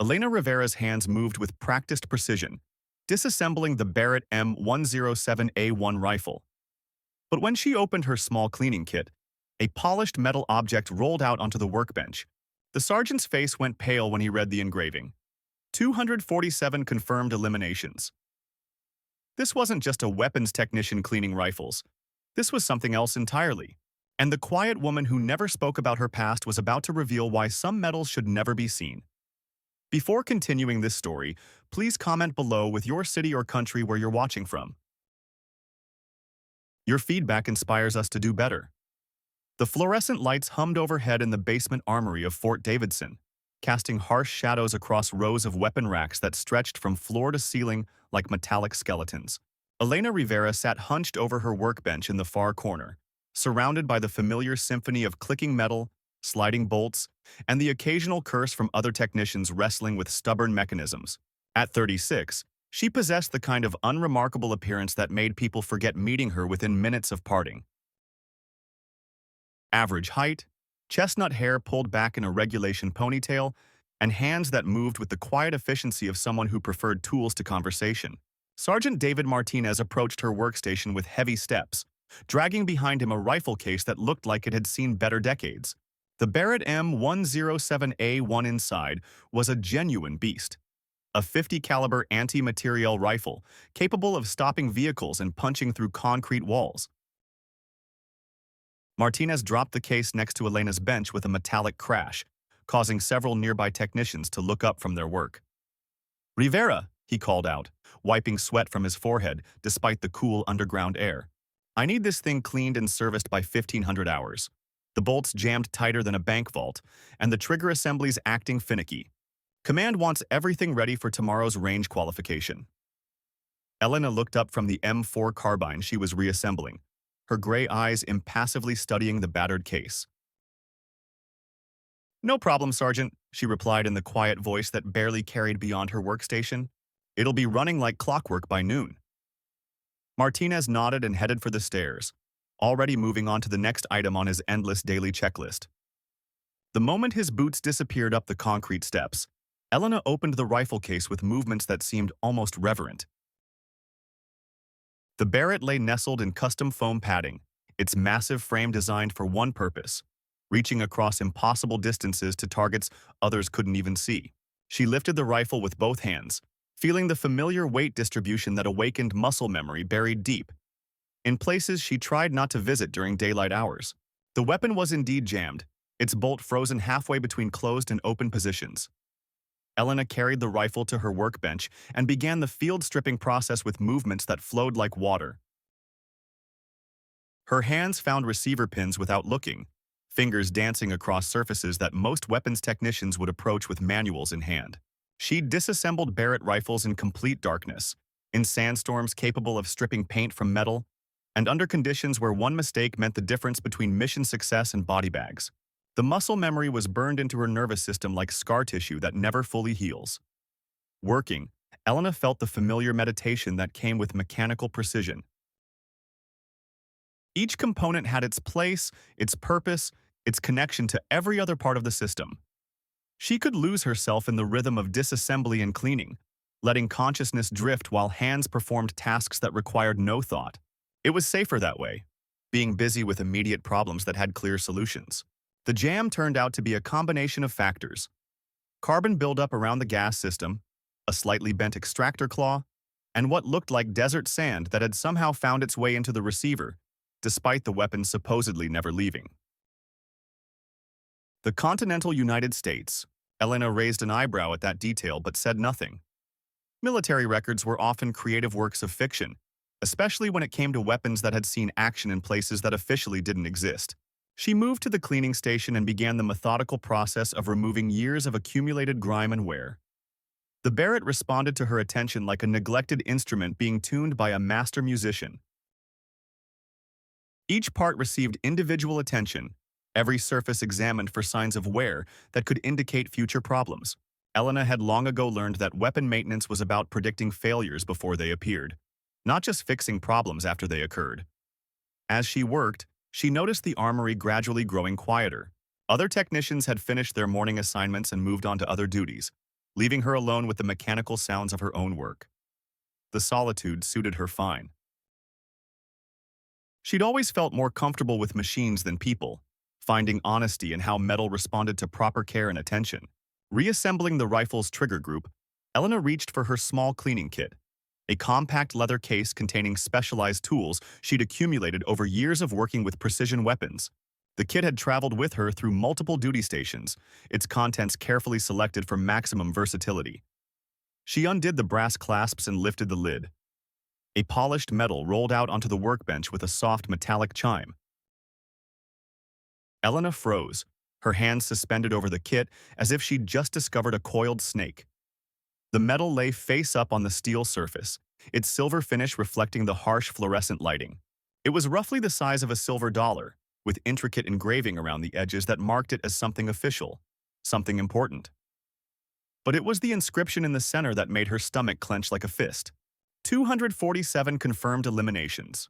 Elena Rivera's hands moved with practiced precision, disassembling the Barrett M107A1 rifle. But when she opened her small cleaning kit, a polished metal object rolled out onto the workbench. The sergeant's face went pale when he read the engraving. 247 confirmed eliminations. This wasn't just a weapons technician cleaning rifles. This was something else entirely. And the quiet woman who never spoke about her past was about to reveal why some metals should never be seen. Before continuing this story, please comment below with your city or country where you're watching from. Your feedback inspires us to do better. The fluorescent lights hummed overhead in the basement armory of Fort Davidson, casting harsh shadows across rows of weapon racks that stretched from floor to ceiling like metallic skeletons. Elena Rivera sat hunched over her workbench in the far corner, surrounded by the familiar symphony of clicking metal, sliding bolts, and the occasional curse from other technicians wrestling with stubborn mechanisms. At 36, she possessed the kind of unremarkable appearance that made people forget meeting her within minutes of parting. Average height, chestnut hair pulled back in a regulation ponytail, and hands that moved with the quiet efficiency of someone who preferred tools to conversation. Sergeant David Martinez approached her workstation with heavy steps, dragging behind him a rifle case that looked like it had seen better decades. The Barrett M107A1 inside was a genuine beast. A 50 caliber anti-materiel rifle, capable of stopping vehicles and punching through concrete walls. Martinez dropped the case next to Elena's bench with a metallic crash, causing several nearby technicians to look up from their work. "Rivera," he called out, wiping sweat from his forehead despite the cool underground air. "I need this thing cleaned and serviced by 1500 hours. The bolts jammed tighter than a bank vault, and the trigger assemblies acting finicky. Command wants everything ready for tomorrow's range qualification." Elena looked up from the M4 carbine she was reassembling, her gray eyes impassively studying the battered case. "No problem, Sergeant," she replied in the quiet voice that barely carried beyond her workstation. "It'll be running like clockwork by noon." Martinez nodded and headed for the stairs, already moving on to the next item on his endless daily checklist. The moment his boots disappeared up the concrete steps, Elena opened the rifle case with movements that seemed almost reverent. The Barrett lay nestled in custom foam padding, its massive frame designed for one purpose, reaching across impossible distances to targets others couldn't even see. She lifted the rifle with both hands, feeling the familiar weight distribution that awakened muscle memory buried deep in places she tried not to visit during daylight hours. The weapon was indeed jammed, its bolt frozen halfway between closed and open positions. Elena carried the rifle to her workbench and began the field stripping process with movements that flowed like water. Her hands found receiver pins without looking, fingers dancing across surfaces that most weapons technicians would approach with manuals in hand. She disassembled Barrett rifles in complete darkness, in sandstorms capable of stripping paint from metal, and under conditions where one mistake meant the difference between mission success and body bags. The muscle memory was burned into her nervous system like scar tissue that never fully heals. Working, Elena felt the familiar meditation that came with mechanical precision. Each component had its place, its purpose, its connection to every other part of the system. She could lose herself in the rhythm of disassembly and cleaning, letting consciousness drift while hands performed tasks that required no thought. It was safer that way, being busy with immediate problems that had clear solutions. The jam turned out to be a combination of factors: carbon buildup around the gas system, a slightly bent extractor claw, and what looked like desert sand that had somehow found its way into the receiver, despite the weapon supposedly never leaving. The continental United States. Elena raised an eyebrow at that detail but said nothing. Military records were often creative works of fiction, especially when it came to weapons that had seen action in places that officially didn't exist. She moved to the cleaning station and began the methodical process of removing years of accumulated grime and wear. The Barrett responded to her attention like a neglected instrument being tuned by a master musician. Each part received individual attention, every surface examined for signs of wear that could indicate future problems. Elena had long ago learned that weapon maintenance was about predicting failures before they appeared, not just fixing problems after they occurred. As she worked, she noticed the armory gradually growing quieter. Other technicians had finished their morning assignments and moved on to other duties, leaving her alone with the mechanical sounds of her own work. The solitude suited her fine. She'd always felt more comfortable with machines than people, finding honesty in how metal responded to proper care and attention. Reassembling the rifle's trigger group, Elena reached for her small cleaning kit, a compact leather case containing specialized tools she'd accumulated over years of working with precision weapons. The kit had traveled with her through multiple duty stations, its contents carefully selected for maximum versatility. She undid the brass clasps and lifted the lid. A polished metal rolled out onto the workbench with a soft metallic chime. Elena froze, her hands suspended over the kit as if she'd just discovered a coiled snake. The metal lay face up on the steel surface, its silver finish reflecting the harsh fluorescent lighting. It was roughly the size of a silver dollar, with intricate engraving around the edges that marked it as something official, something important. But it was the inscription in the center that made her stomach clench like a fist. 247 confirmed eliminations.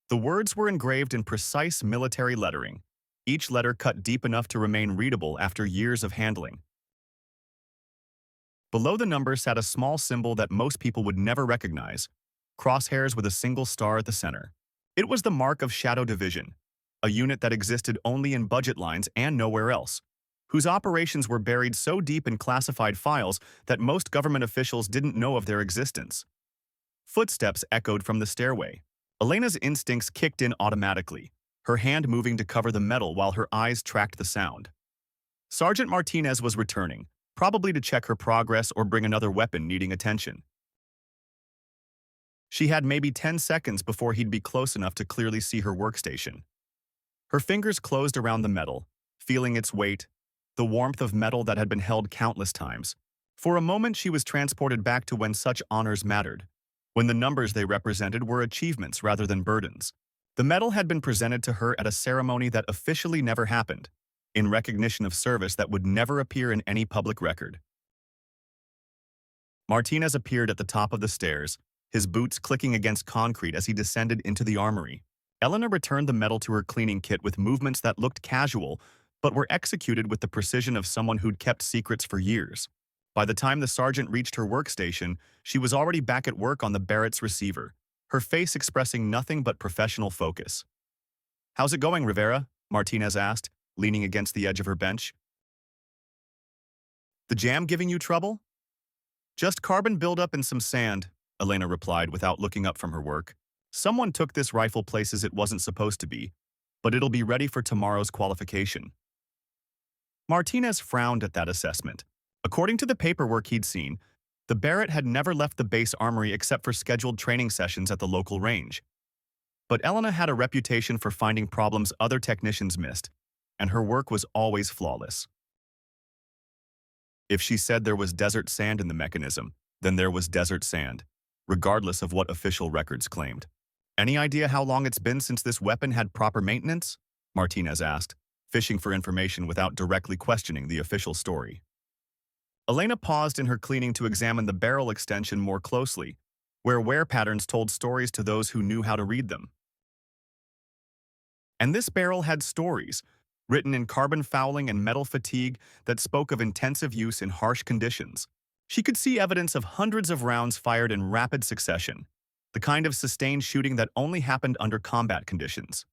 The words were engraved in precise military lettering, each letter cut deep enough to remain readable after years of handling. Below the number sat a small symbol that most people would never recognize, crosshairs with a single star at the center. It was the mark of Shadow Division, a unit that existed only in budget lines and nowhere else, whose operations were buried so deep in classified files that most government officials didn't know of their existence. Footsteps echoed from the stairway. Elena's instincts kicked in automatically, her hand moving to cover the metal while her eyes tracked the sound. Sergeant Martinez was returning, probably to check her progress or bring another weapon needing attention. She had maybe 10 seconds before he'd be close enough to clearly see her workstation. Her fingers closed around the metal, feeling its weight, the warmth of metal that had been held countless times. For a moment, she was transported back to when such honors mattered, when the numbers they represented were achievements rather than burdens. The medal had been presented to her at a ceremony that officially never happened, in recognition of service that would never appear in any public record. Martinez appeared at the top of the stairs, his boots clicking against concrete as he descended into the armory. Elena returned the medal to her cleaning kit with movements that looked casual, but were executed with the precision of someone who'd kept secrets for years. By the time the sergeant reached her workstation, she was already back at work on the Barrett's receiver, her face expressing nothing but professional focus. "How's it going, Rivera?" Martinez asked, leaning against the edge of her bench. "The jam giving you trouble?" "Just carbon buildup and some sand," Elena replied without looking up from her work. "Someone took this rifle places it wasn't supposed to be, but it'll be ready for tomorrow's qualification." Martinez frowned at that assessment. According to the paperwork he'd seen, the Barrett had never left the base armory except for scheduled training sessions at the local range. But Elena had a reputation for finding problems other technicians missed, and her work was always flawless. If she said there was desert sand in the mechanism, then there was desert sand, regardless of what official records claimed. "Any idea how long it's been since this weapon had proper maintenance?" Martinez asked, fishing for information without directly questioning the official story. Elena paused in her cleaning to examine the barrel extension more closely, where wear patterns told stories to those who knew how to read them. And this barrel had stories, written in carbon fouling and metal fatigue that spoke of intensive use in harsh conditions. She could see evidence of hundreds of rounds fired in rapid succession, the kind of sustained shooting that only happened under combat conditions.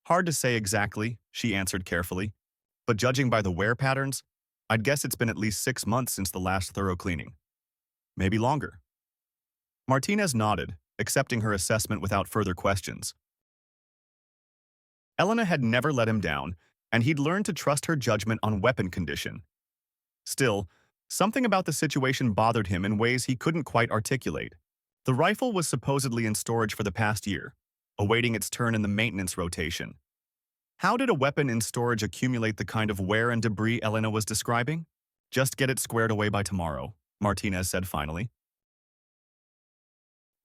"Hard to say exactly," she answered carefully, "but judging by the wear patterns, I'd guess it's been at least 6 months since the last thorough cleaning. Maybe longer." Martinez nodded, accepting her assessment without further questions. Elena had never let him down, and he'd learned to trust her judgment on weapon condition. Still, something about the situation bothered him in ways he couldn't quite articulate. The rifle was supposedly in storage for the past year, awaiting its turn in the maintenance rotation. How did a weapon in storage accumulate the kind of wear and debris Elena was describing? "Just get it squared away by tomorrow," Martinez said finally.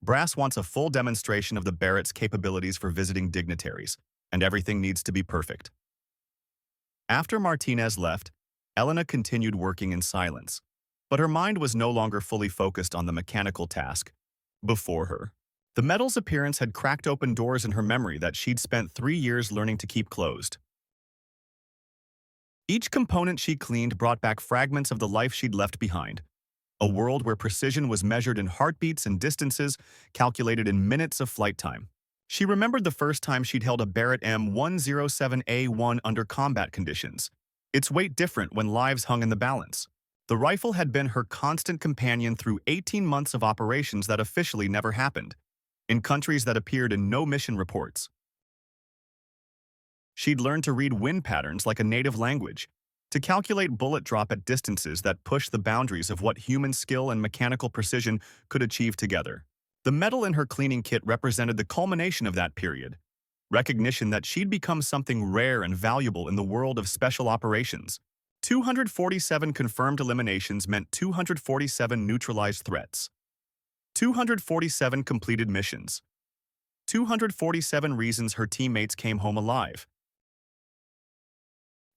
"Brass wants a full demonstration of the Barrett's capabilities for visiting dignitaries, and everything needs to be perfect." After Martinez left, Elena continued working in silence, but her mind was no longer fully focused on the mechanical task before her. The metal's appearance had cracked open doors in her memory that she'd spent 3 years learning to keep closed. Each component she cleaned brought back fragments of the life she'd left behind, a world where precision was measured in heartbeats and distances calculated in minutes of flight time. She remembered the first time she'd held a Barrett M107A1 under combat conditions, its weight different when lives hung in the balance. The rifle had been her constant companion through 18 months of operations that officially never happened, in countries that appeared in no mission reports. She'd learned to read wind patterns like a native language, to calculate bullet drop at distances that pushed the boundaries of what human skill and mechanical precision could achieve together. The metal in her cleaning kit represented the culmination of that period, recognition that she'd become something rare and valuable in the world of special operations. 247 confirmed eliminations meant 247 neutralized threats, 247 completed missions, 247 reasons her teammates came home alive.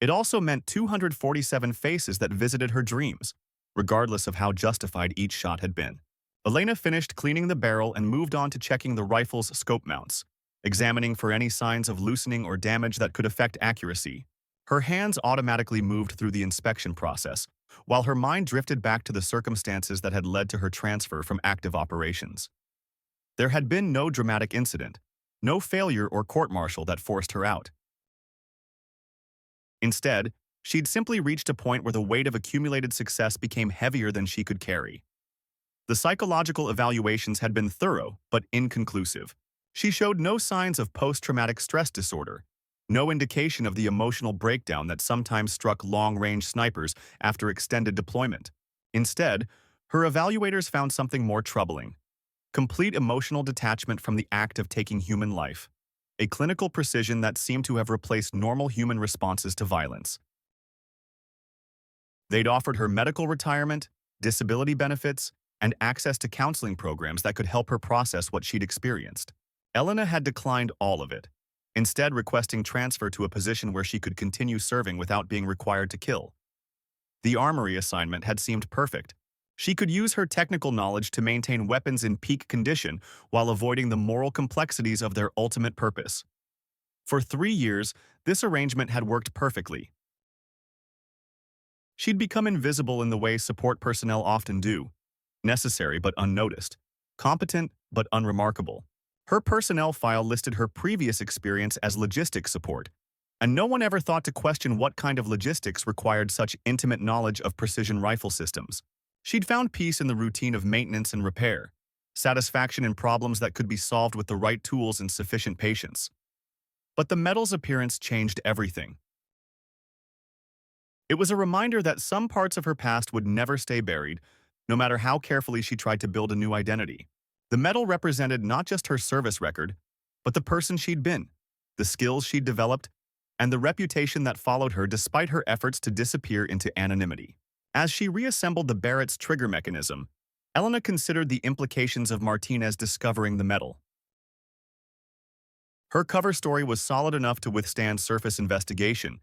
It also meant 247 faces that visited her dreams, regardless of how justified each shot had been. Elena finished cleaning the barrel and moved on to checking the rifle's scope mounts, examining for any signs of loosening or damage that could affect accuracy. Her hands automatically moved through the inspection process, while her mind drifted back to the circumstances that had led to her transfer from active operations. There had been no dramatic incident, no failure or court-martial that forced her out. Instead, she'd simply reached a point where the weight of accumulated success became heavier than she could carry. The psychological evaluations had been thorough but inconclusive. She showed no signs of post-traumatic stress disorder, no indication of the emotional breakdown that sometimes struck long-range snipers after extended deployment. Instead, her evaluators found something more troubling: complete emotional detachment from the act of taking human life, a clinical precision that seemed to have replaced normal human responses to violence. They'd offered her medical retirement, disability benefits, and access to counseling programs that could help her process what she'd experienced. Elena had declined all of it, instead requesting transfer to a position where she could continue serving without being required to kill. The armory assignment had seemed perfect. She could use her technical knowledge to maintain weapons in peak condition while avoiding the moral complexities of their ultimate purpose. For 3 years, this arrangement had worked perfectly. She'd become invisible in the way support personnel often do, necessary but unnoticed, competent but unremarkable. Her personnel file listed her previous experience as logistics support, and no one ever thought to question what kind of logistics required such intimate knowledge of precision rifle systems. She'd found peace in the routine of maintenance and repair, satisfaction in problems that could be solved with the right tools and sufficient patience. But the metal's appearance changed everything. It was a reminder that some parts of her past would never stay buried, no matter how carefully she tried to build a new identity. The medal represented not just her service record, but the person she'd been, the skills she'd developed, and the reputation that followed her despite her efforts to disappear into anonymity. As she reassembled the Barrett's trigger mechanism, Elena considered the implications of Martinez discovering the medal. Her cover story was solid enough to withstand surface investigation,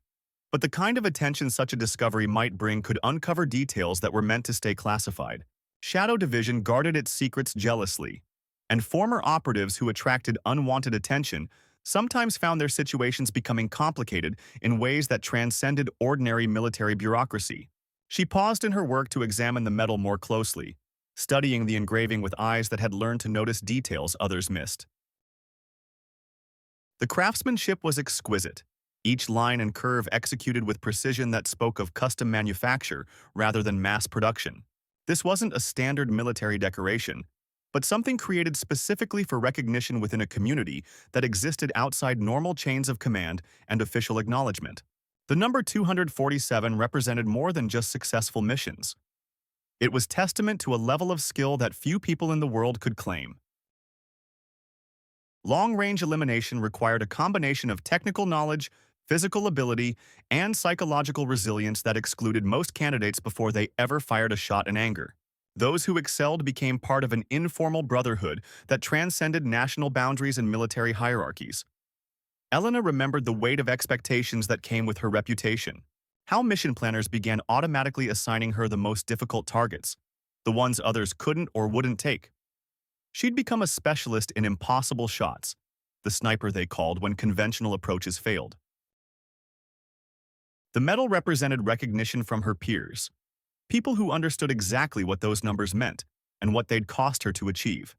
but the kind of attention such a discovery might bring could uncover details that were meant to stay classified. Shadow Division guarded its secrets jealously, and former operatives who attracted unwanted attention sometimes found their situations becoming complicated in ways that transcended ordinary military bureaucracy. She paused in her work to examine the medal more closely, studying the engraving with eyes that had learned to notice details others missed. The craftsmanship was exquisite, each line and curve executed with precision that spoke of custom manufacture rather than mass production. This wasn't a standard military decoration, but something created specifically for recognition within a community that existed outside normal chains of command and official acknowledgement. The number 247 represented more than just successful missions. It was testament to a level of skill that few people in the world could claim. Long-range elimination required a combination of technical knowledge, physical ability, and psychological resilience that excluded most candidates before they ever fired a shot in anger. Those who excelled became part of an informal brotherhood that transcended national boundaries and military hierarchies. Elena remembered the weight of expectations that came with her reputation, how mission planners began automatically assigning her the most difficult targets, the ones others couldn't or wouldn't take. She'd become a specialist in impossible shots, the sniper they called when conventional approaches failed. The medal represented recognition from her peers, people who understood exactly what those numbers meant and what they'd cost her to achieve.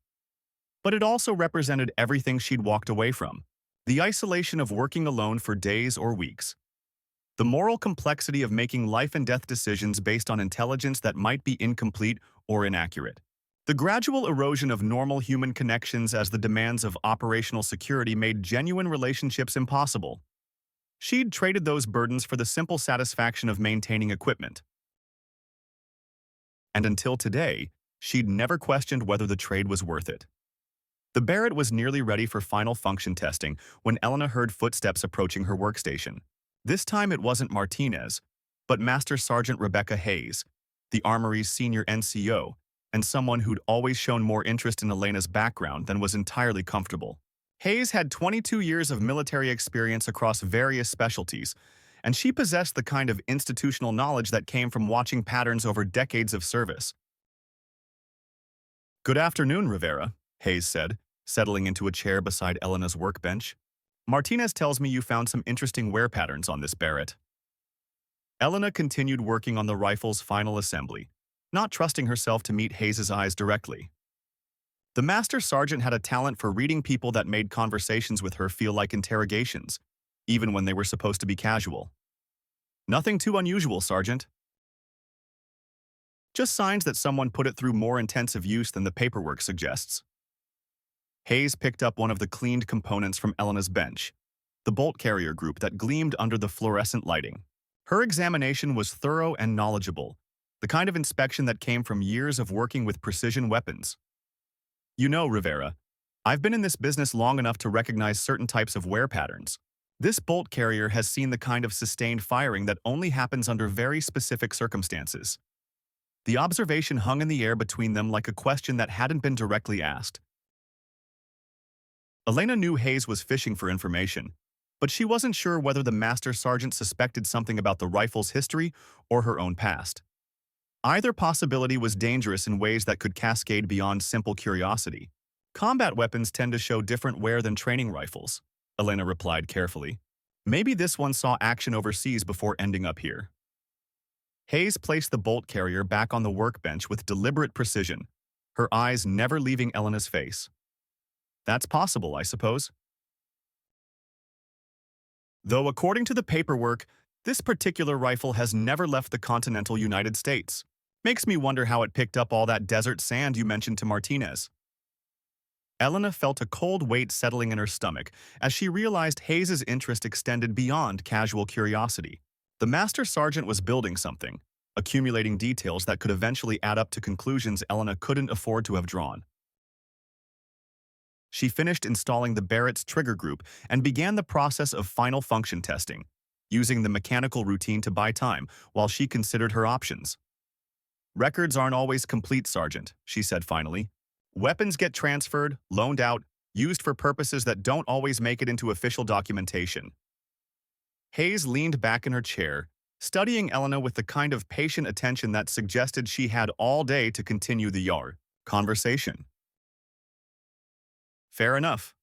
But it also represented everything she'd walked away from, the isolation of working alone for days or weeks, the moral complexity of making life and death decisions based on intelligence that might be incomplete or inaccurate, the gradual erosion of normal human connections as the demands of operational security made genuine relationships impossible. She'd traded those burdens for the simple satisfaction of maintaining equipment. And until today, she'd never questioned whether the trade was worth it. The Barrett was nearly ready for final function testing when Elena heard footsteps approaching her workstation. This time it wasn't Martinez, but Master Sergeant Rebecca Hayes, the Armory's senior NCO, and someone who'd always shown more interest in Elena's background than was entirely comfortable. Hayes had 22 years of military experience across various specialties, and she possessed the kind of institutional knowledge that came from watching patterns over decades of service. "Good afternoon, Rivera," Hayes said, settling into a chair beside Elena's workbench. "Martinez tells me you found some interesting wear patterns on this Barrett." Elena continued working on the rifle's final assembly, not trusting herself to meet Hayes's eyes directly. The Master Sergeant had a talent for reading people that made conversations with her feel like interrogations, even when they were supposed to be casual. "Nothing too unusual, Sergeant. Just signs that someone put it through more intensive use than the paperwork suggests." Hayes picked up one of the cleaned components from Elena's bench, the bolt carrier group that gleamed under the fluorescent lighting. Her examination was thorough and knowledgeable, the kind of inspection that came from years of working with precision weapons. "You know, Rivera, I've been in this business long enough to recognize certain types of wear patterns. This bolt carrier has seen the kind of sustained firing that only happens under very specific circumstances." The observation hung in the air between them like a question that hadn't been directly asked. Elena knew Hayes was fishing for information, but she wasn't sure whether the Master Sergeant suspected something about the rifle's history or her own past. Either possibility was dangerous in ways that could cascade beyond simple curiosity. "Combat weapons tend to show different wear than training rifles," Elena replied carefully. "Maybe this one saw action overseas before ending up here." Hayes placed the bolt carrier back on the workbench with deliberate precision, her eyes never leaving Elena's face. "That's possible, I suppose. Though according to the paperwork, this particular rifle has never left the continental United States. Makes me wonder how it picked up all that desert sand you mentioned to Martinez." Elena felt a cold weight settling in her stomach as she realized Hayes's interest extended beyond casual curiosity. The Master Sergeant was building something, accumulating details that could eventually add up to conclusions Elena couldn't afford to have drawn. She finished installing the Barrett's trigger group and began the process of final function testing, using the mechanical routine to buy time while she considered her options. "Records aren't always complete, Sergeant," she said finally. "Weapons get transferred, loaned out, used for purposes that don't always make it into official documentation." Hayes leaned back in her chair, studying Elena with the kind of patient attention that suggested she had all day to continue the conversation. "Fair enough.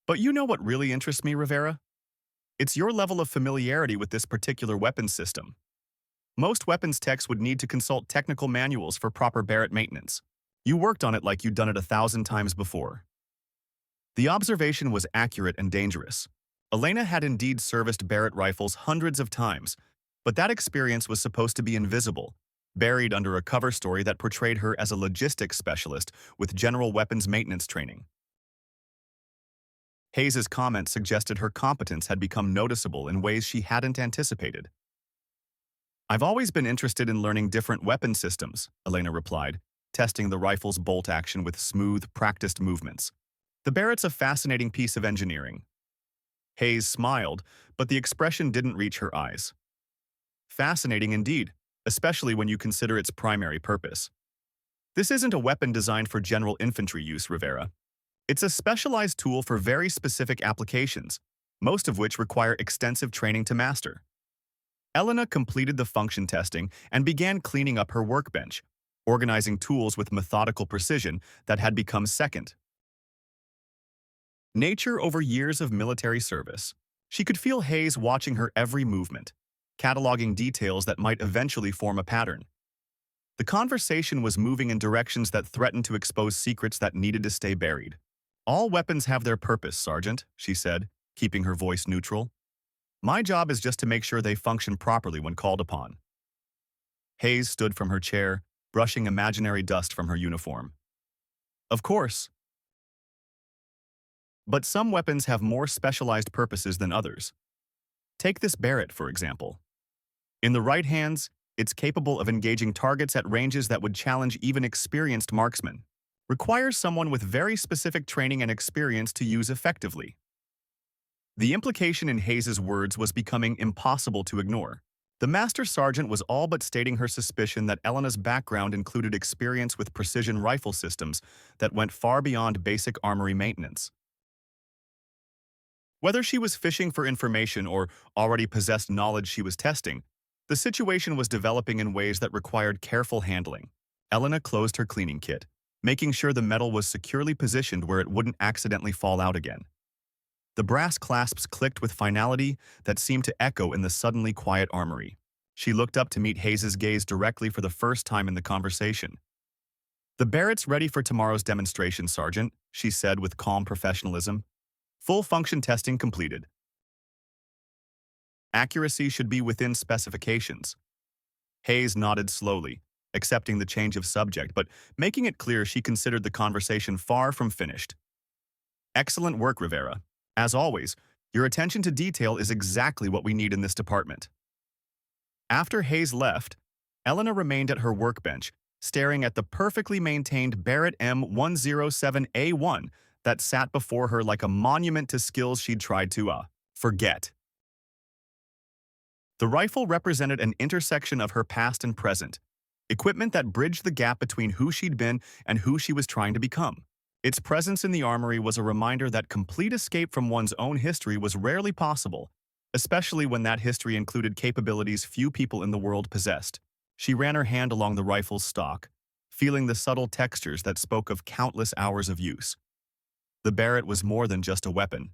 But you know what really interests me, Rivera? It's your level of familiarity with this particular weapons system. Most weapons techs would need to consult technical manuals for proper Barrett maintenance. You worked on it like you'd done it 1,000 times before." The observation was accurate and dangerous. Elena had indeed serviced Barrett rifles hundreds of times, but that experience was supposed to be invisible, buried under a cover story that portrayed her as a logistics specialist with general weapons maintenance training. Hayes's comment suggested her competence had become noticeable in ways she hadn't anticipated. "I've always been interested in learning different weapon systems," Elena replied, testing the rifle's bolt action with smooth, practiced movements. "The Barrett's a fascinating piece of engineering." Hayes smiled, but the expression didn't reach her eyes. "Fascinating indeed, especially when you consider its primary purpose. This isn't a weapon designed for general infantry use, Rivera. It's a specialized tool for very specific applications, most of which require extensive training to master." Elena completed the function testing and began cleaning up her workbench, organizing tools with methodical precision that had become second nature over years of military service. She could feel Hayes watching her every movement, cataloging details that might eventually form a pattern. The conversation was moving in directions that threatened to expose secrets that needed to stay buried. All weapons have their purpose, Sergeant, she said, keeping her voice neutral. My job is just to make sure they function properly when called upon. Hayes stood from her chair, brushing imaginary dust from her uniform. Of course. But some weapons have more specialized purposes than others. Take this Barrett, for example. In the right hands, it's capable of engaging targets at ranges that would challenge even experienced marksmen. Requires someone with very specific training and experience to use effectively. The implication in Hayes's words was becoming impossible to ignore. The Master Sergeant was all but stating her suspicion that Elena's background included experience with precision rifle systems that went far beyond basic armory maintenance. Whether she was fishing for information or already possessed knowledge she was testing, the situation was developing in ways that required careful handling. Elena closed her cleaning kit, making sure the metal was securely positioned where it wouldn't accidentally fall out again. The brass clasps clicked with finality that seemed to echo in the suddenly quiet armory. She looked up to meet Hayes's gaze directly for the first time in the conversation. The Barrett's ready for tomorrow's demonstration, Sergeant, she said with calm professionalism. Full function testing completed. Accuracy should be within specifications. Hayes nodded slowly, accepting the change of subject, but making it clear she considered the conversation far from finished. Excellent work, Rivera. As always, your attention to detail is exactly what we need in this department. After Hayes left, Elena remained at her workbench, staring at the perfectly maintained Barrett M107A1 that sat before her like a monument to skills she'd tried to forget. The rifle represented an intersection of her past and present, equipment that bridged the gap between who she'd been and who she was trying to become. Its presence in the armory was a reminder that complete escape from one's own history was rarely possible, especially when that history included capabilities few people in the world possessed. She ran her hand along the rifle's stock, feeling the subtle textures that spoke of countless hours of use. The Barrett was more than just a weapon.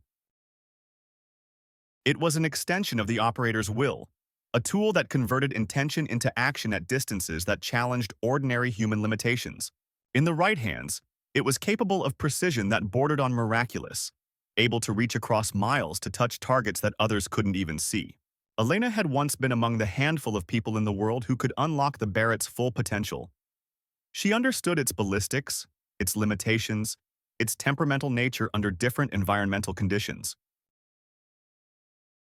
It was an extension of the operator's will, a tool that converted intention into action at distances that challenged ordinary human limitations. In the right hands, it was capable of precision that bordered on miraculous, able to reach across miles to touch targets that others couldn't even see. Elena had once been among the handful of people in the world who could unlock the Barrett's full potential. She understood its ballistics, its limitations, its temperamental nature under different environmental conditions.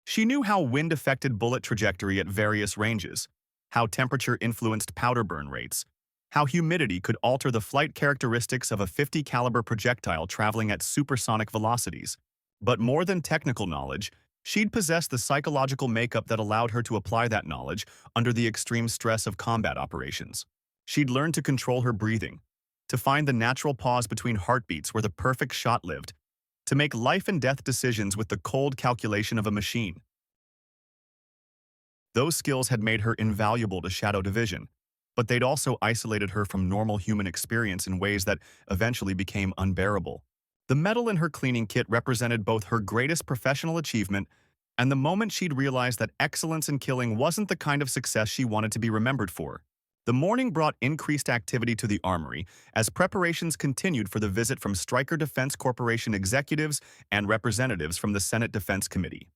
She knew how wind affected bullet trajectory at various ranges, how temperature influenced powder burn rates, how humidity could alter the flight characteristics of a .50 caliber projectile traveling at supersonic velocities. But more than technical knowledge, she'd possessed the psychological makeup that allowed her to apply that knowledge under the extreme stress of combat operations. She'd learned to control her breathing, to find the natural pause between heartbeats where the perfect shot lived, to make life and death decisions with the cold calculation of a machine. Those skills had made her invaluable to Shadow Division, but they'd also isolated her from normal human experience in ways that eventually became unbearable. The metal in her cleaning kit represented both her greatest professional achievement and the moment she'd realized that excellence in killing wasn't the kind of success she wanted to be remembered for. The morning brought increased activity to the armory as preparations continued for the visit from Stryker Defense Corporation executives and representatives from the Senate Defense Committee.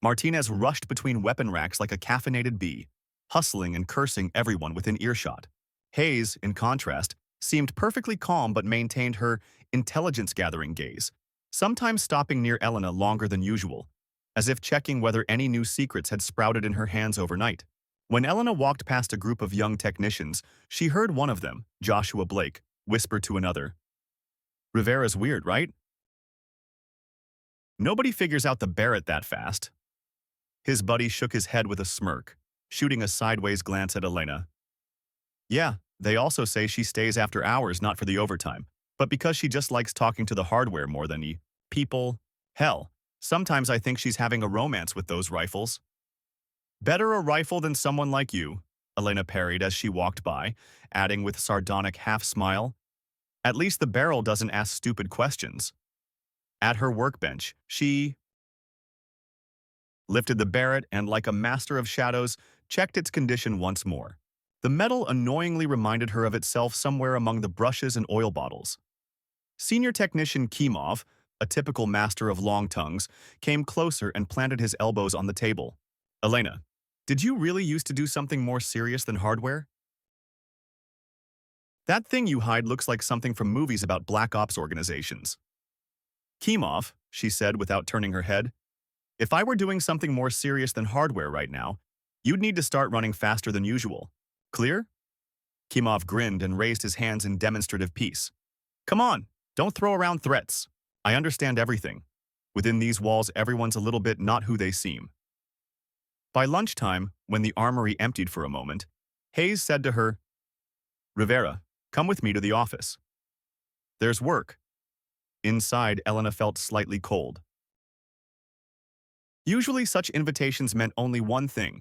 Martinez rushed between weapon racks like a caffeinated bee, hustling and cursing everyone within earshot. Hayes, in contrast, seemed perfectly calm but maintained her intelligence-gathering gaze, sometimes stopping near Elena longer than usual, as if checking whether any new secrets had sprouted in her hands overnight. When Elena walked past a group of young technicians, she heard one of them, Joshua Blake, whisper to another, "Rivera's weird, right? Nobody figures out the Barrett that fast." His buddy shook his head with a smirk, shooting a sideways glance at Elena. "Yeah, they also say she stays after hours not for the overtime, but because she just likes talking to the hardware more than people. Hell, sometimes I think she's having a romance with those rifles." "Better a rifle than someone like you," Elena parried as she walked by, adding with sardonic half-smile, "At least the barrel doesn't ask stupid questions." At her workbench, she lifted the Barrett, and, like a master of shadows, checked its condition once more. The metal annoyingly reminded her of itself somewhere among the brushes and oil bottles. Senior Technician Kimov, a typical master of long tongues, came closer and planted his elbows on the table. Elena, did you really used to do something more serious than hardware? That thing you hide looks like something from movies about black ops organizations. Kimov, she said without turning her head, if I were doing something more serious than hardware right now, you'd need to start running faster than usual. Clear? Kimov grinned and raised his hands in demonstrative peace. Come on, don't throw around threats. I understand everything. Within these walls, everyone's a little bit not who they seem. By lunchtime, when the armory emptied for a moment, Hayes said to her, Rivera, come with me to the office. There's work. Inside, Elena felt slightly cold. Usually such invitations meant only one thing: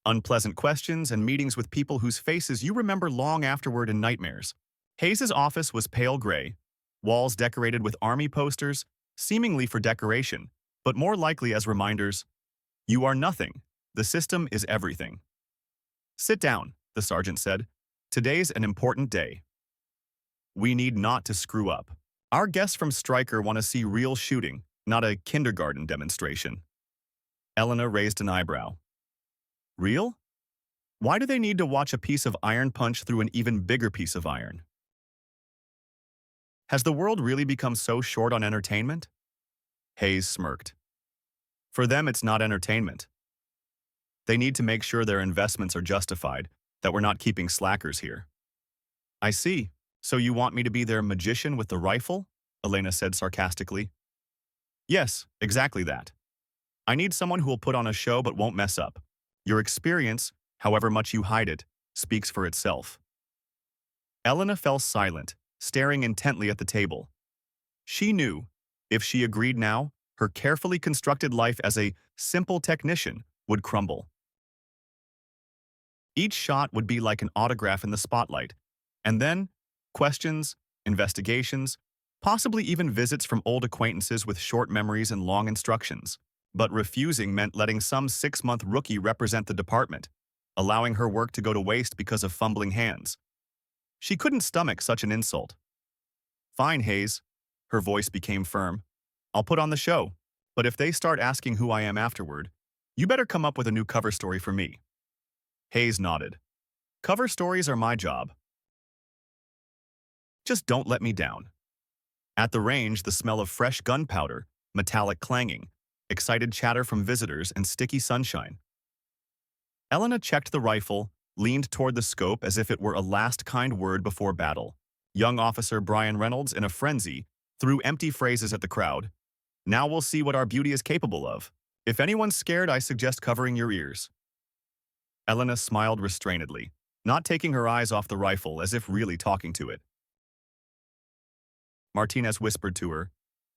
unpleasant questions and meetings with people whose faces you remember long afterward in nightmares. Hayes's office was pale gray, walls decorated with army posters, seemingly for decoration, but more likely as reminders. You are nothing. The system is everything. Sit down, the sergeant said. Today's an important day. We need not to screw up. Our guests from Stryker want to see real shooting, not a kindergarten demonstration. Elena raised an eyebrow. Real? Why do they need to watch a piece of iron punch through an even bigger piece of iron? Has the world really become so short on entertainment? Hayes smirked. For them, it's not entertainment. They need to make sure their investments are justified, that we're not keeping slackers here. I see. So you want me to be their magician with the rifle? Elena said sarcastically. Yes, exactly that. I need someone who will put on a show but won't mess up. Your experience, however much you hide it, speaks for itself. Elena fell silent, staring intently at the table. She knew, if she agreed now, her carefully constructed life as a simple technician would crumble. Each shot would be like an autograph in the spotlight, and then questions, investigations, possibly even visits from old acquaintances with short memories and long instructions. But refusing meant letting some 6-month rookie represent the department, allowing her work to go to waste because of fumbling hands. She couldn't stomach such an insult. Fine, Hayes. Her voice became firm. I'll put on the show, but if they start asking who I am afterward, you better come up with a new cover story for me. Hayes nodded. Cover stories are my job. Just don't let me down. At the range, the smell of fresh gunpowder, metallic clanging, excited chatter from visitors, and sticky sunshine. Elena checked the rifle, leaned toward the scope as if it were a last kind word before battle. Young Officer Brian Reynolds, in a frenzy, threw empty phrases at the crowd. Now we'll see what our beauty is capable of. If anyone's scared, I suggest covering your ears. Elena smiled restrainedly, not taking her eyes off the rifle as if really talking to it. Martinez whispered to her,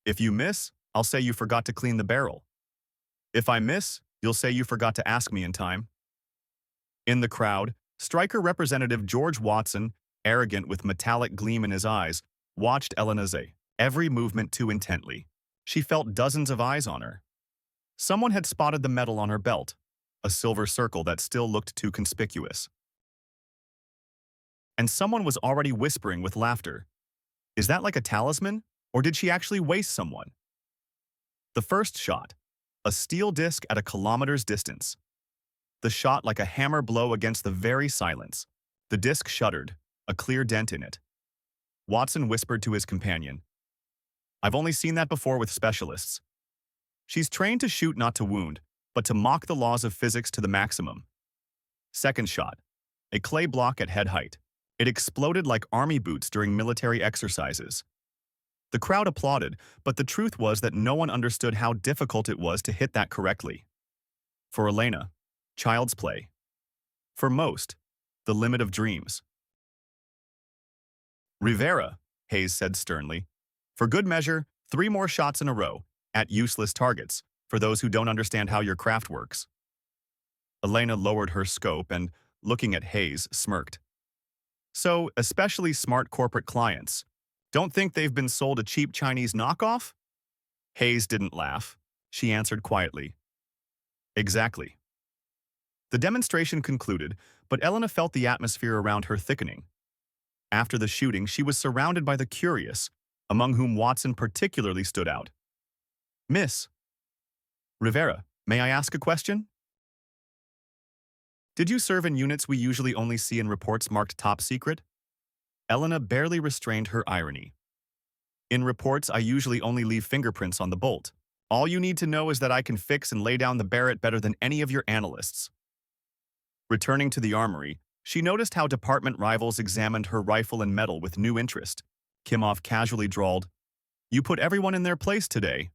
If you miss, I'll say you forgot to clean the barrel. If I miss, you'll say you forgot to ask me in time. In the crowd, Stryker Representative George Watson, arrogant with metallic gleam in his eyes, watched Elena's every movement too intently. She felt dozens of eyes on her. Someone had spotted the medal on her belt, a silver circle that still looked too conspicuous. And someone was already whispering with laughter. Is that like a talisman, or did she actually waste someone? The first shot, a steel disc at a kilometer's distance. The shot like a hammer blow against the very silence. The disc shuddered, a clear dent in it. Watson whispered to his companion, I've only seen that before with specialists. She's trained to shoot not to wound, but to mock the laws of physics to the maximum. Second shot, a clay block at head height. It exploded like army boots during military exercises. The crowd applauded, but the truth was that no one understood how difficult it was to hit that correctly. For Elena, child's play. For most, the limit of dreams. Rivera, Hayes said sternly. For good measure, 3 more shots in a row, at useless targets, for those who don't understand how your craft works. Elena lowered her scope and, looking at Hayes, smirked. So, especially smart corporate clients, don't think they've been sold a cheap Chinese knockoff? Hayes didn't laugh. She answered quietly. Exactly. The demonstration concluded, but Elena felt the atmosphere around her thickening. After the shooting, she was surrounded by the curious, among whom Watson particularly stood out. Miss Rivera, may I ask a question? Did you serve in units we usually only see in reports marked top secret? Elena barely restrained her irony. In reports, I usually only leave fingerprints on the bolt. All you need to know is that I can fix and lay down the Barrett better than any of your analysts. Returning to the armory, she noticed how department rivals examined her rifle and medal with new interest. Kimov casually drawled, "You put everyone in their place today."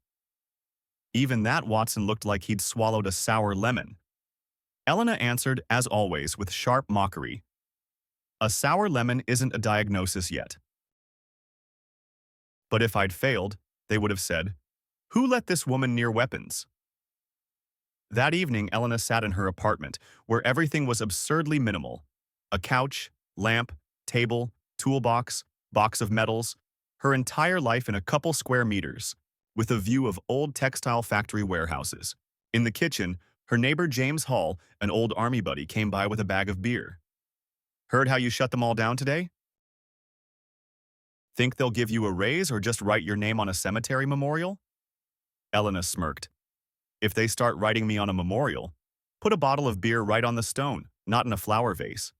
Even that Watson looked like he'd swallowed a sour lemon. Elena answered, as always, with sharp mockery. A sour lemon isn't a diagnosis yet. But if I'd failed, they would have said, "Who let this woman near weapons?" That evening, Elena sat in her apartment, where everything was absurdly minimal. A couch, lamp, table, toolbox, box of medals, her entire life in a couple square meters, with a view of old textile factory warehouses. In the kitchen, her neighbor James Hall, an old army buddy, came by with a bag of beer. "Heard how you shut them all down today? Think they'll give you a raise or just write your name on a cemetery memorial?" Elena smirked. "If they start writing me on a memorial, put a bottle of beer right on the stone, not in a flower vase.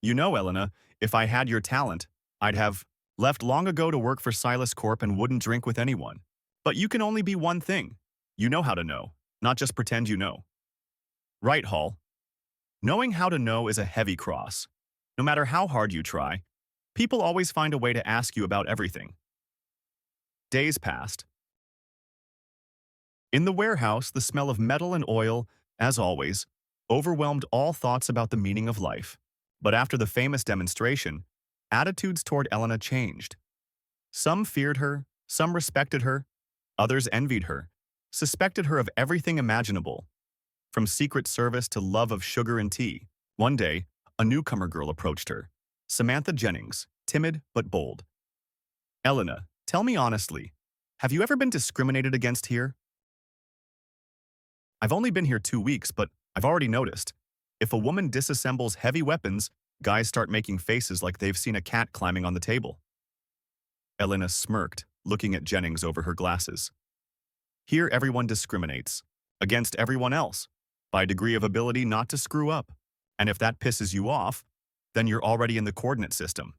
You know, Elena, if I had your talent, I'd have left long ago to work for Silas Corp and wouldn't drink with anyone. But you can only be one thing. You know how to know, not just pretend you know." Right, Hall. Knowing how to know is a heavy cross. No matter how hard you try, people always find a way to ask you about everything. Days passed. In the warehouse, the smell of metal and oil, as always, overwhelmed all thoughts about the meaning of life. But after the famous demonstration, attitudes toward Elena changed. Some feared her, some respected her, others envied her, suspected her of everything imaginable, from secret service to love of sugar and tea. One day, a newcomer girl approached her, Samantha Jennings, timid but bold. "Elena, tell me honestly, have you ever been discriminated against here?" "I've only been here 2 weeks, but I've already noticed. If a woman disassembles heavy weapons, guys start making faces like they've seen a cat climbing on the table." Elena smirked, looking at Jennings over her glasses. "Here everyone discriminates, against everyone else, by degree of ability not to screw up. And if that pisses you off, then you're already in the coordinate system."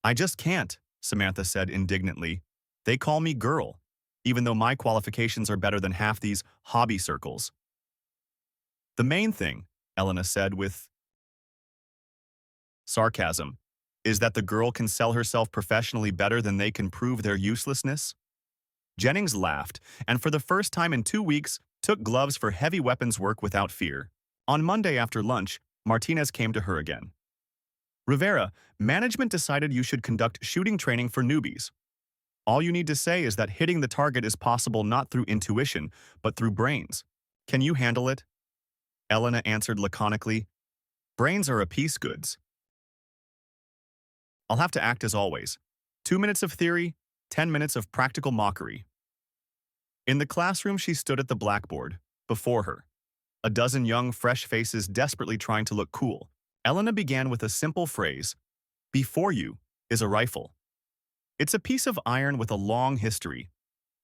"I just can't," Samantha said indignantly. "They call me girl, even though my qualifications are better than half these hobby circles." "The main thing," Elena said with sarcasm, "is that the girl can sell herself professionally better than they can prove their uselessness." Jennings laughed, and for the first time in 2 weeks, took gloves for heavy weapons work without fear. On Monday after lunch, Martinez came to her again. "Rivera, management decided you should conduct shooting training for newbies. All you need to say is that hitting the target is possible not through intuition, but through brains. Can you handle it?" Elena answered laconically, "Brains are a piece goods. I'll have to act as always. 2 minutes of theory, 10 minutes of practical mockery." In the classroom, she stood at the blackboard, before her, a dozen young, fresh faces desperately trying to look cool. Elena began with a simple phrase, "Before you is a rifle. It's a piece of iron with a long history.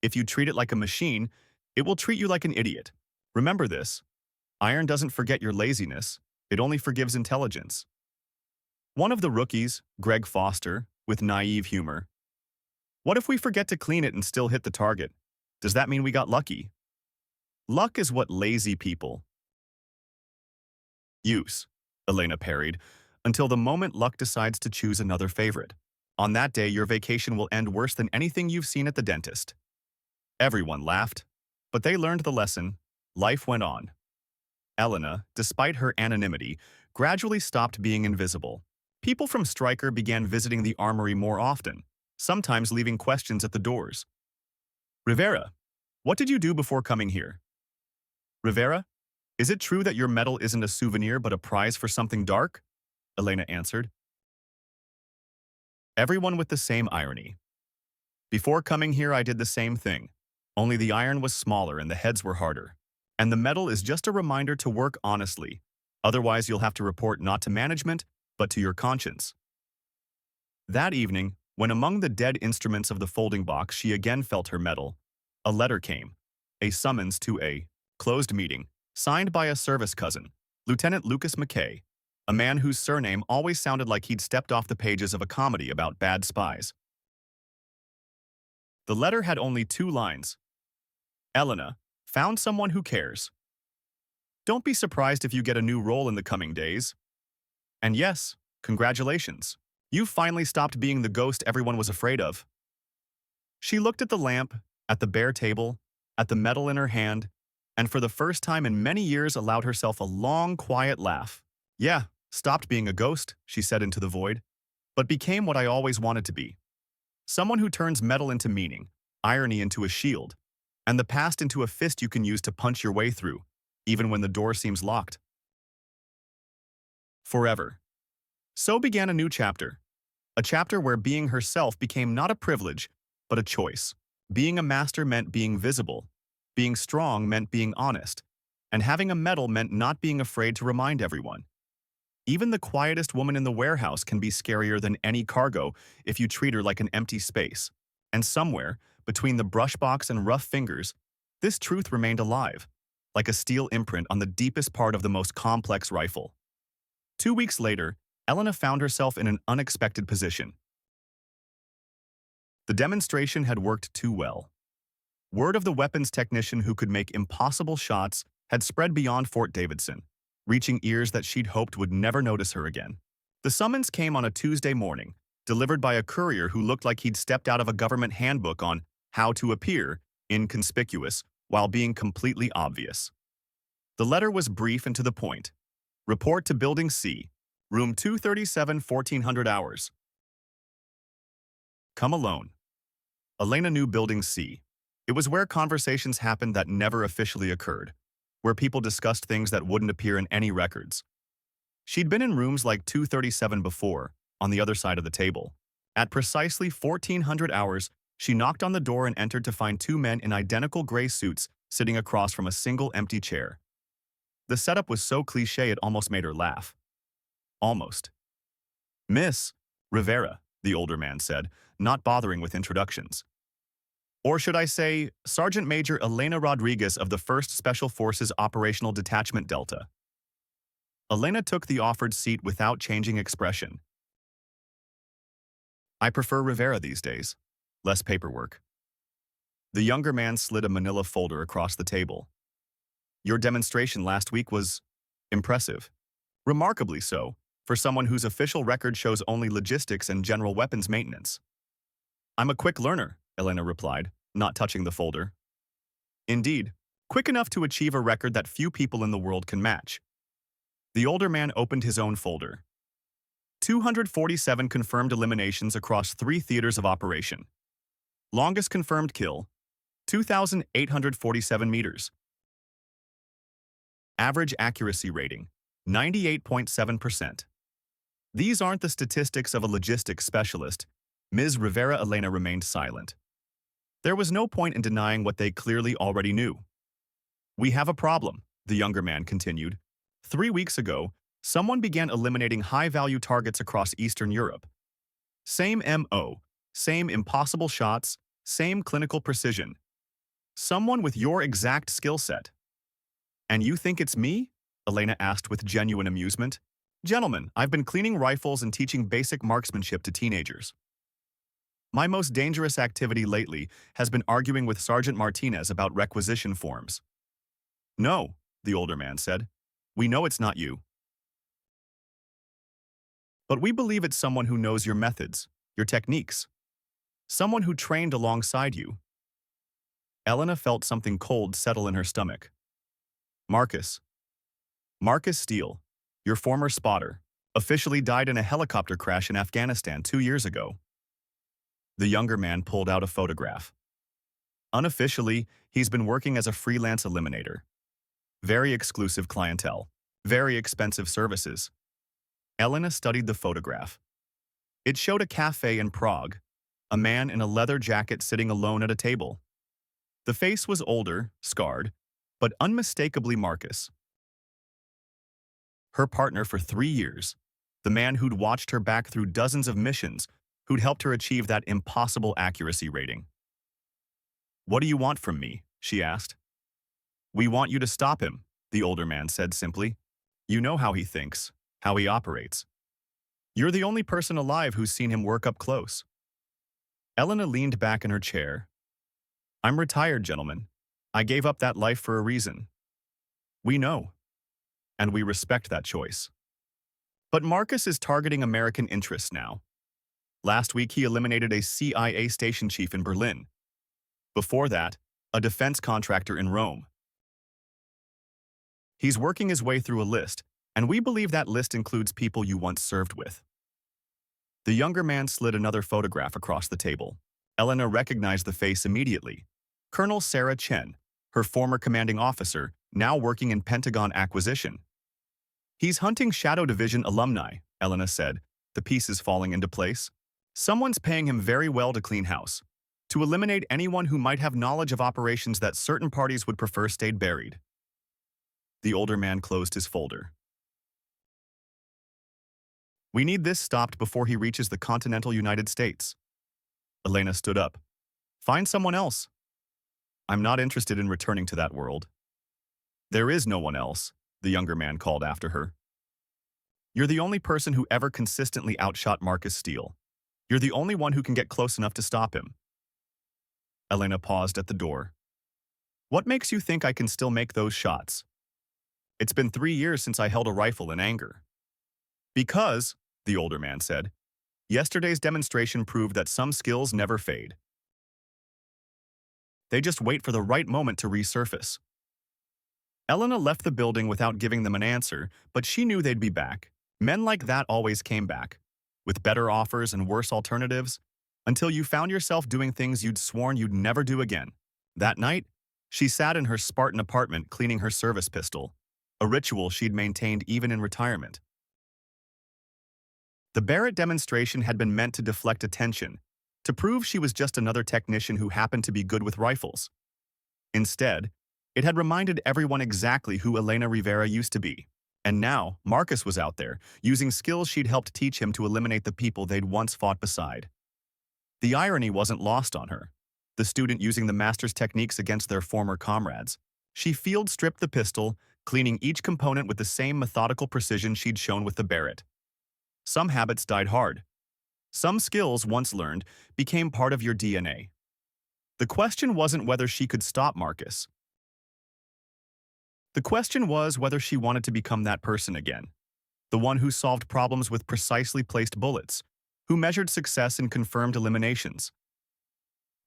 If you treat it like a machine, it will treat you like an idiot. Remember this. Iron doesn't forget your laziness, it only forgives intelligence." One of the rookies, Greg Foster, with naive humor, "What if we forget to clean it and still hit the target? Does that mean we got lucky?" "Luck is what lazy people use," Elena parried, "until the moment luck decides to choose another favorite. On that day, your vacation will end worse than anything you've seen at the dentist." Everyone laughed, but they learned the lesson. Life went on. Elena, despite her anonymity, gradually stopped being invisible. People from Stryker began visiting the armory more often, sometimes leaving questions at the doors. "Rivera, what did you do before coming here? Rivera, is it true that your medal isn't a souvenir but a prize for something dark?" Elena answered. Everyone with the same irony. "Before coming here, I did the same thing, only the iron was smaller and the heads were harder." And the medal is just a reminder to work honestly. Otherwise, you'll have to report not to management, but to your conscience. That evening, when among the dead instruments of the folding box she again felt her medal, a letter came, a summons to a closed meeting, signed by a service cousin, Lieutenant Lucas McKay, a man whose surname always sounded like he'd stepped off the pages of a comedy about bad spies. The letter had only 2 lines. Elena, found someone who cares. Don't be surprised if you get a new role in the coming days. And yes, congratulations. You've finally stopped being the ghost everyone was afraid of. She looked at the lamp, at the bare table, at the medal in her hand, and for the first time in many years allowed herself a long, quiet laugh. Yeah, stopped being a ghost, she said into the void, but became what I always wanted to be. Someone who turns metal into meaning, irony into a shield, and the past into a fist you can use to punch your way through, even when the door seems locked. Forever. So began a new chapter. A chapter where being herself became not a privilege, but a choice. Being a master meant being visible. Being strong meant being honest. And having a medal meant not being afraid to remind everyone. Even the quietest woman in the warehouse can be scarier than any cargo if you treat her like an empty space. And somewhere, between the brushbox and rough fingers, this truth remained alive, like a steel imprint on the deepest part of the most complex rifle. 2 weeks later, Elena found herself in an unexpected position. The demonstration had worked too well. Word of the weapons technician who could make impossible shots had spread beyond Fort Davidson, reaching ears that she'd hoped would never notice her again. The summons came on a Tuesday morning, delivered by a courier who looked like he'd stepped out of a government handbook on how to appear inconspicuous while being completely obvious. The letter was brief and to the point. Report to Building C, Room 237, 1400 hours. Come alone. Elena knew Building C. It was where conversations happened that never officially occurred, where people discussed things that wouldn't appear in any records. She'd been in rooms like 237 before, on the other side of the table. At precisely 1400 hours, she knocked on the door and entered to find 2 men in identical gray suits sitting across from a single empty chair. The setup was so cliché it almost made her laugh. Almost. Miss Rivera, the older man said, not bothering with introductions. Or should I say, Sergeant Major Elena Rodriguez of the 1st Special Forces Operational Detachment Delta. Elena took the offered seat without changing expression. I prefer Rivera these days. Less paperwork. The younger man slid a manila folder across the table. Your demonstration last week was impressive. Remarkably so, for someone whose official record shows only logistics and general weapons maintenance. I'm a quick learner, Elena replied, not touching the folder. Indeed, quick enough to achieve a record that few people in the world can match. The older man opened his own folder. 247 confirmed eliminations across 3 theaters of operation. Longest confirmed kill, 2,847 meters. Average accuracy rating, 98.7%. These aren't the statistics of a logistics specialist. Ms. Rivera Elena remained silent. There was no point in denying what they clearly already knew. We have a problem, the younger man continued. 3 weeks ago, someone began eliminating high-value targets across Eastern Europe. Same MO, same impossible shots, same clinical precision. Someone with your exact skill set. And you think it's me? Elena asked with genuine amusement. Gentlemen, I've been cleaning rifles and teaching basic marksmanship to teenagers. My most dangerous activity lately has been arguing with Sergeant Martinez about requisition forms. No, the older man said. We know it's not you. But we believe it's someone who knows your methods, your techniques. Someone who trained alongside you. Elena felt something cold settle in her stomach. Marcus Steele, your former spotter, officially died in a helicopter crash in Afghanistan 2 years ago. The younger man pulled out a photograph. Unofficially, he's been working as a freelance eliminator. Very exclusive clientele. Very expensive services. Elena studied the photograph. It showed a cafe in Prague, a man in a leather jacket sitting alone at a table. The face was older, scarred, but unmistakably Marcus. Her partner for 3 years, the man who'd watched her back through dozens of missions, who'd helped her achieve that impossible accuracy rating. "What do you want from me?" she asked. "We want you to stop him," the older man said simply. "You know how he thinks, how he operates. You're the only person alive who's seen him work up close." Elena leaned back in her chair. "I'm retired, gentlemen. I gave up that life for a reason. We know, and we respect that choice. But Marcus is targeting American interests now. Last week, he eliminated a CIA station chief in Berlin. Before that, a defense contractor in Rome. He's working his way through a list, and we believe that list includes people you once served with." The younger man slid another photograph across the table. Elena recognized the face immediately. Colonel Sarah Chen, her former commanding officer, now working in Pentagon acquisition. "He's hunting Shadow Division alumni," Elena said, the pieces falling into place. "Someone's paying him very well to clean house, to eliminate anyone who might have knowledge of operations that certain parties would prefer stayed buried." The older man closed his folder. "We need this stopped before he reaches the continental United States." Elena stood up. "Find someone else." "I'm not interested in returning to that world." "There is no one else," the younger man called after her. "You're the only person who ever consistently outshot Marcus Steele. You're the only one who can get close enough to stop him." Elena paused at the door. "What makes you think I can still make those shots? It's been 3 years since I held a rifle in anger." "Because," the older man said, "yesterday's demonstration proved that some skills never fade. They just wait for the right moment to resurface." Elena left the building without giving them an answer, but she knew they'd be back. Men like that always came back, with better offers and worse alternatives, until you found yourself doing things you'd sworn you'd never do again. That night, she sat in her Spartan apartment cleaning her service pistol, a ritual she'd maintained even in retirement. The Barrett demonstration had been meant to deflect attention, to prove she was just another technician who happened to be good with rifles. Instead, it had reminded everyone exactly who Elena Rivera used to be. And now, Marcus was out there, using skills she'd helped teach him to eliminate the people they'd once fought beside. The irony wasn't lost on her. The student using the master's techniques against their former comrades. She field-stripped the pistol, cleaning each component with the same methodical precision she'd shown with the Barrett. Some habits died hard. Some skills, once learned, became part of your DNA. The question wasn't whether she could stop Marcus. The question was whether she wanted to become that person again. The one who solved problems with precisely placed bullets, who measured success in confirmed eliminations.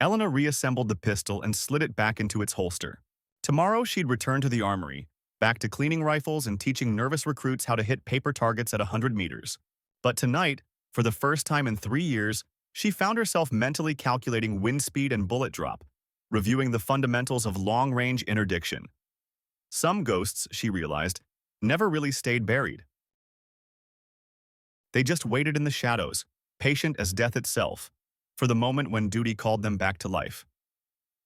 Elena reassembled the pistol and slid it back into its holster. Tomorrow she'd return to the armory, back to cleaning rifles and teaching nervous recruits how to hit paper targets at 100 meters. But tonight, for the first time in 3 years, she found herself mentally calculating wind speed and bullet drop, reviewing the fundamentals of long-range interdiction. Some ghosts, she realized, never really stayed buried. They just waited in the shadows, patient as death itself, for the moment when duty called them back to life.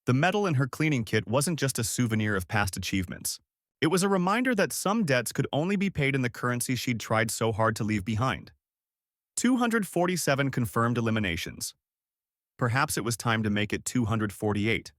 The medal in her cleaning kit wasn't just a souvenir of past achievements. It was a reminder that some debts could only be paid in the currency she'd tried so hard to leave behind. 247 confirmed eliminations. Perhaps it was time to make it 248.